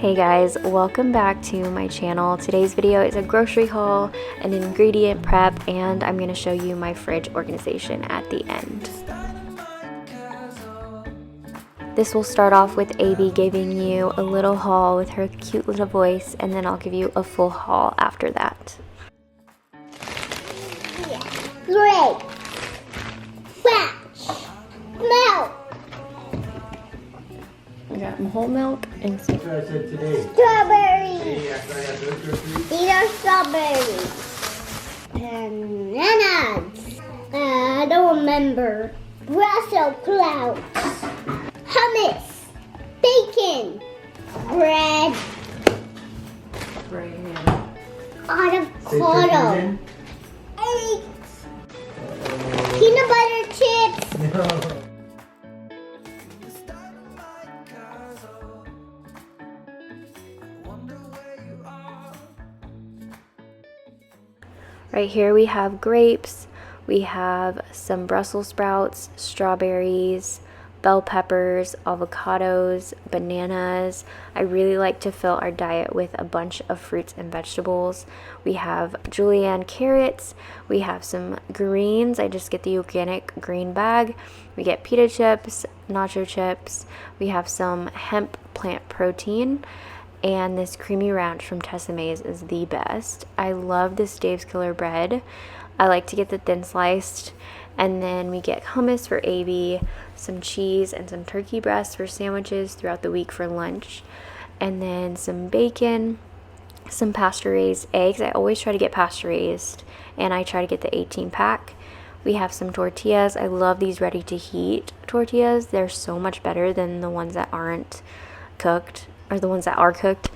Hey guys, welcome back to my channel. Today's video is a grocery haul, an ingredient prep, and I'm going to show you my fridge organization at the end. This will start off with Abby giving you a little haul with her cute little voice, and then I'll give you a full haul after that. Great. Batch. Milk. I got some whole milk and some Strawberries. These are strawberries. Bananas. I don't remember. Brussels sprouts. Hummus. Bacon. Bread. Avocado. Eggs. Peanut butter chips. No. Right here we have grapes, we have some Brussels sprouts, strawberries, bell peppers, avocados, bananas. I really like to fill our diet with a bunch of fruits and vegetables. We have julienne carrots, we have some greens. I just get the organic green bag. We get pita chips, nacho chips, we have some hemp plant protein, and this creamy ranch from Tessame's is the best. I love this Dave's Killer bread. I like to get the thin sliced. And then we get hummus for Abby, some cheese, and some turkey breasts for sandwiches throughout the week for lunch. And then some bacon, some pasture-raised eggs. I always try to get pasture-raised, and I try to get the 18-pack. We have some tortillas. I love these ready-to-heat tortillas. They're so much better than the ones that aren't cooked. Or the ones that are cooked.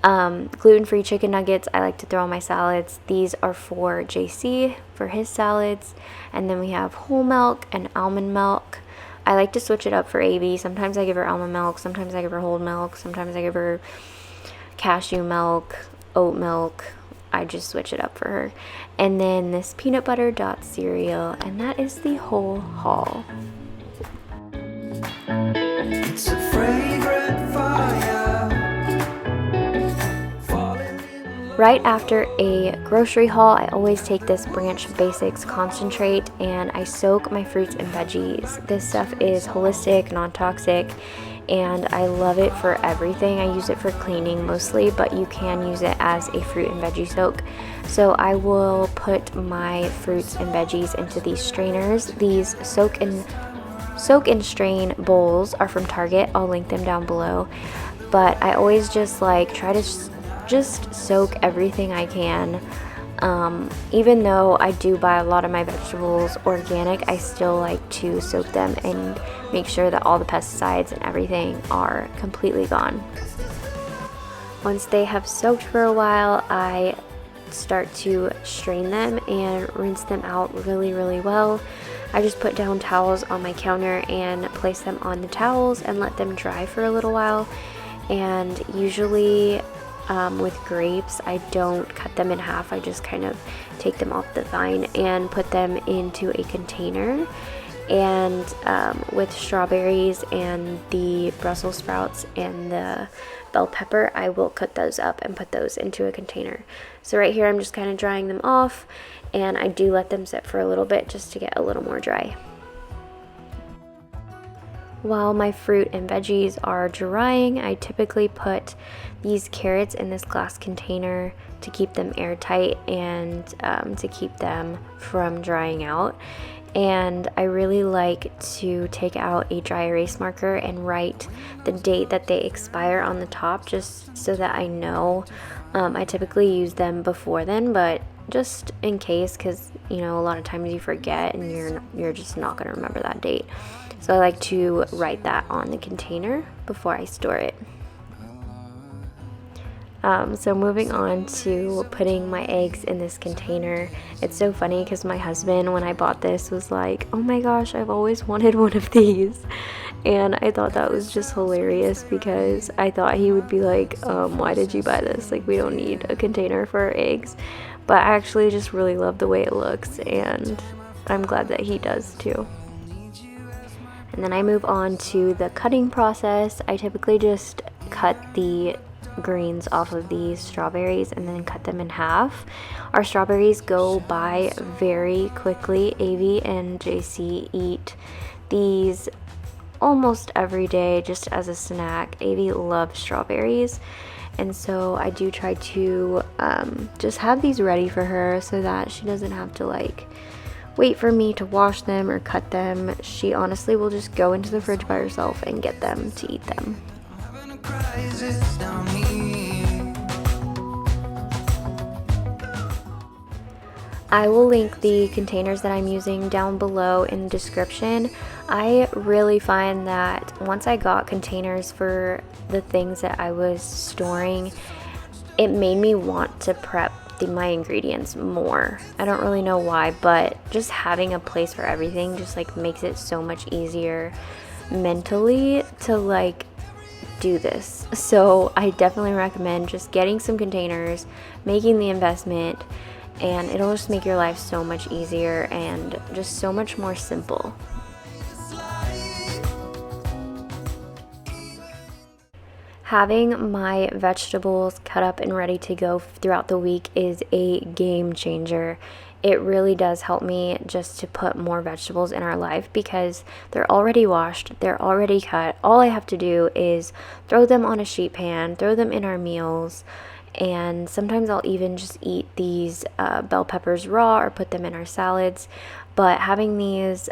Gluten-free chicken nuggets I like to throw on my salads. These are for JC for his salads. And then we have whole milk and almond milk. I like to switch it up for Abby. Sometimes I give her almond milk, sometimes I give her whole milk, sometimes I give her cashew milk, oat milk. I just switch it up for her. And then this peanut butter dot cereal, and that is the whole haul. It's a fragrant fire. Right after a grocery haul, I always take this Branch Basics concentrate and I soak my fruits and veggies. This stuff is holistic, non-toxic, and I love it for everything. I use it for cleaning mostly, but you can use it as a fruit and veggie soak. So I will put my fruits and veggies into these strainers. These soak and strain bowls are from Target. I'll link them down below. But I always just like try to just soak everything I can. Even though I do buy a lot of my vegetables organic, I still like to soak them and make sure that all the pesticides and everything are completely gone. Once they have soaked for a while, I start to strain them and rinse them out really well. I just put down towels on my counter and place them on the towels and let them dry for a little while. And usually with grapes, I don't cut them in half. I just kind of take them off the vine and put them into a container. And with strawberries and the Brussels sprouts and the bell pepper, I will cut those up and put those into a container. So right here I'm just kind of drying them off, and I do let them sit for a little bit just to get a little more dry. While my fruit and veggies are drying, I typically put these carrots in this glass container to keep them airtight and to keep them from drying out. And I really like to take out a dry erase marker and write the date that they expire on the top, just so that I know. I typically use them before then, but just in case, because you know, a lot of times you forget and you're just not going to remember that date. So I like to write that on the container before I store it. So moving on to putting my eggs in this container. It's so funny because my husband, when I bought this, was like, oh my gosh, I've always wanted one of these. And I thought that was just hilarious because I thought he would be like, why did you buy this? Like, we don't need a container for our eggs. But I actually just really love the way it looks, and I'm glad that he does too. And then I move on to the cutting process. I typically just cut the greens off of these strawberries and then cut them in half. Our strawberries go by very quickly. Avi and JC eat these almost every day just as a snack. Avi loves strawberries, and so I do try to just have these ready for her so that she doesn't have to like wait for me to wash them or cut them. She honestly will just go into the fridge by herself and get them to eat them. I will link the containers that I'm using down below in the description. I really find that once I got containers for the things that I was storing, it made me want to prep my ingredients more. I don't really know why, but just having a place for everything just like makes it so much easier mentally to like do this. So I definitely recommend just getting some containers, making the investment, and it'll just make your life so much easier and just so much more simple. Having my vegetables cut up and ready to go throughout the week is a game changer. It really does help me just to put more vegetables in our life because they're already washed, they're already cut. All I have to do is throw them on a sheet pan, throw them in our meals, and sometimes I'll even just eat these bell peppers raw or put them in our salads. But having these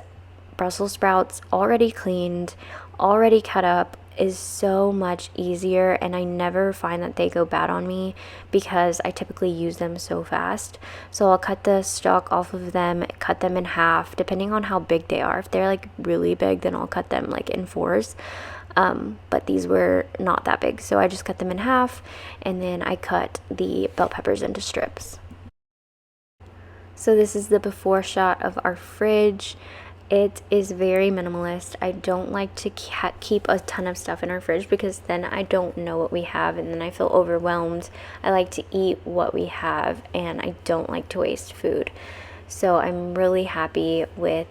Brussels sprouts already cleaned, already cut up, is so much easier, and I never find that they go bad on me because I typically use them so fast. So I'll cut the stalk off of them, cut them in half depending on how big they are. If they're like really big, then I'll cut them like in fours, but these were not that big, so I just cut them in half, and then I cut the bell peppers into strips. So this is the before shot of our fridge. It is very minimalist. I don't like to keep a ton of stuff in our fridge because then I don't know what we have and then I feel overwhelmed. I like to eat what we have and I don't like to waste food. So I'm really happy with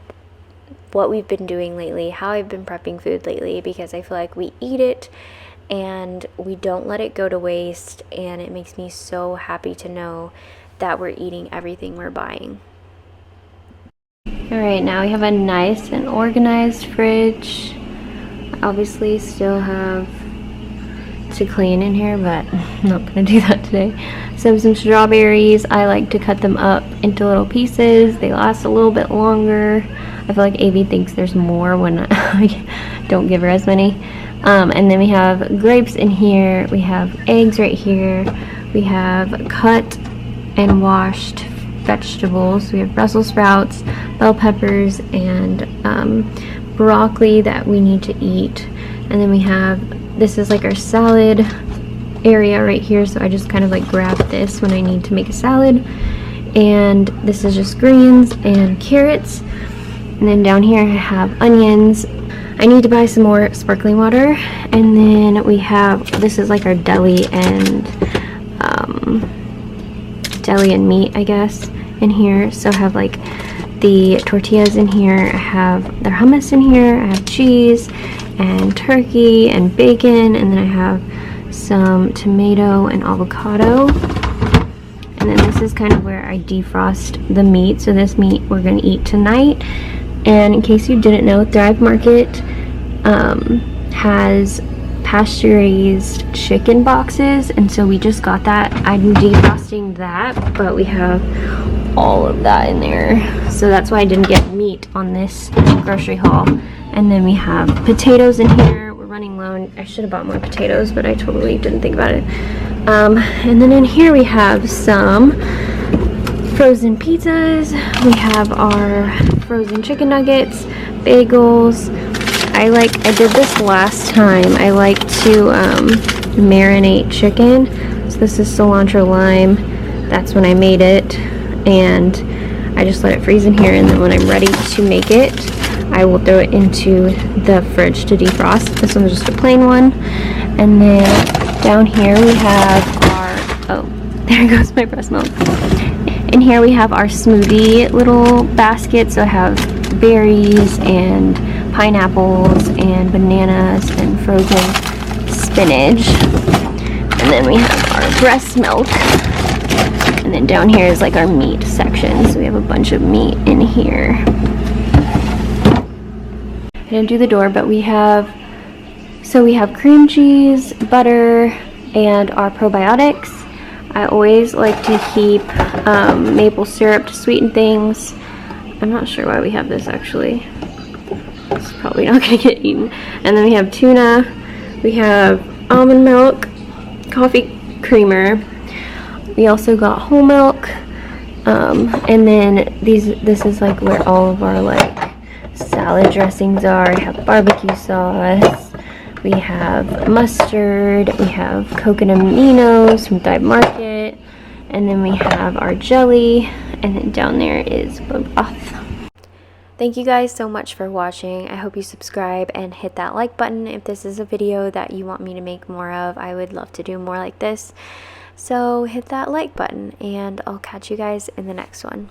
what we've been doing lately, how I've been prepping food lately, because I feel like we eat it and we don't let it go to waste, and it makes me so happy to know that we're eating everything we're buying. Alright, now we have a nice and organized fridge. Obviously still have to clean in here, but I'm not going to do that today. So some strawberries, I like to cut them up into little pieces. They last a little bit longer. I feel like Avi thinks there's more when I don't give her as many. And then we have grapes in here. We have eggs right here. We have cut and washed vegetables. We have Brussels sprouts, bell peppers, and broccoli that we need to eat. And then we have, this is like our salad area right here, so I just kind of like grab this when I need to make a salad. And this is just greens and carrots. And then down here I have onions. I need to buy some more sparkling water. And then we have, this is like our deli and meat, I guess, in here. So I have like the tortillas in here, I have their hummus in here, I have cheese and turkey and bacon, and then I have some tomato and avocado. And then this is kind of where I defrost the meat. So this meat we're going to eat tonight. And in case you didn't know, Thrive Market has pasteurized chicken boxes, and so we just got that. I'm defrosting that, but we have all of that in there, so that's why I didn't get meat on this grocery haul. And then we have potatoes in here. We're running low. I should have bought more potatoes, but I totally didn't think about it. And then in here we have some frozen pizzas. We have our frozen chicken nuggets, bagels. I did this last time. I like to marinate chicken. So this is cilantro lime. That's when I made it, and I just let it freeze in here, and then when I'm ready to make it, I will throw it into the fridge to defrost. This one's just a plain one. And then down here we have our, oh, there goes my breast milk. In here we have our smoothie little basket. So I have berries and pineapples and bananas and frozen spinach. And then we have our breast milk. And then down here is like our meat section. So we have a bunch of meat in here. I didn't do the door, but we have cream cheese, butter, and our probiotics. I always like to keep maple syrup to sweeten things. I'm not sure why we have this actually. It's probably not gonna get eaten. And then we have tuna. We have almond milk, coffee creamer. We also got whole milk. And then this is like where all of our like salad dressings are. We have barbecue sauce. We have mustard. We have coconut aminos from Thrive Market. And then we have our jelly. And then down there is broth. Thank you guys so much for watching. I hope you subscribe and hit that like button if this is a video that you want me to make more of. I would love to do more like this. So hit that like button and I'll catch you guys in the next one.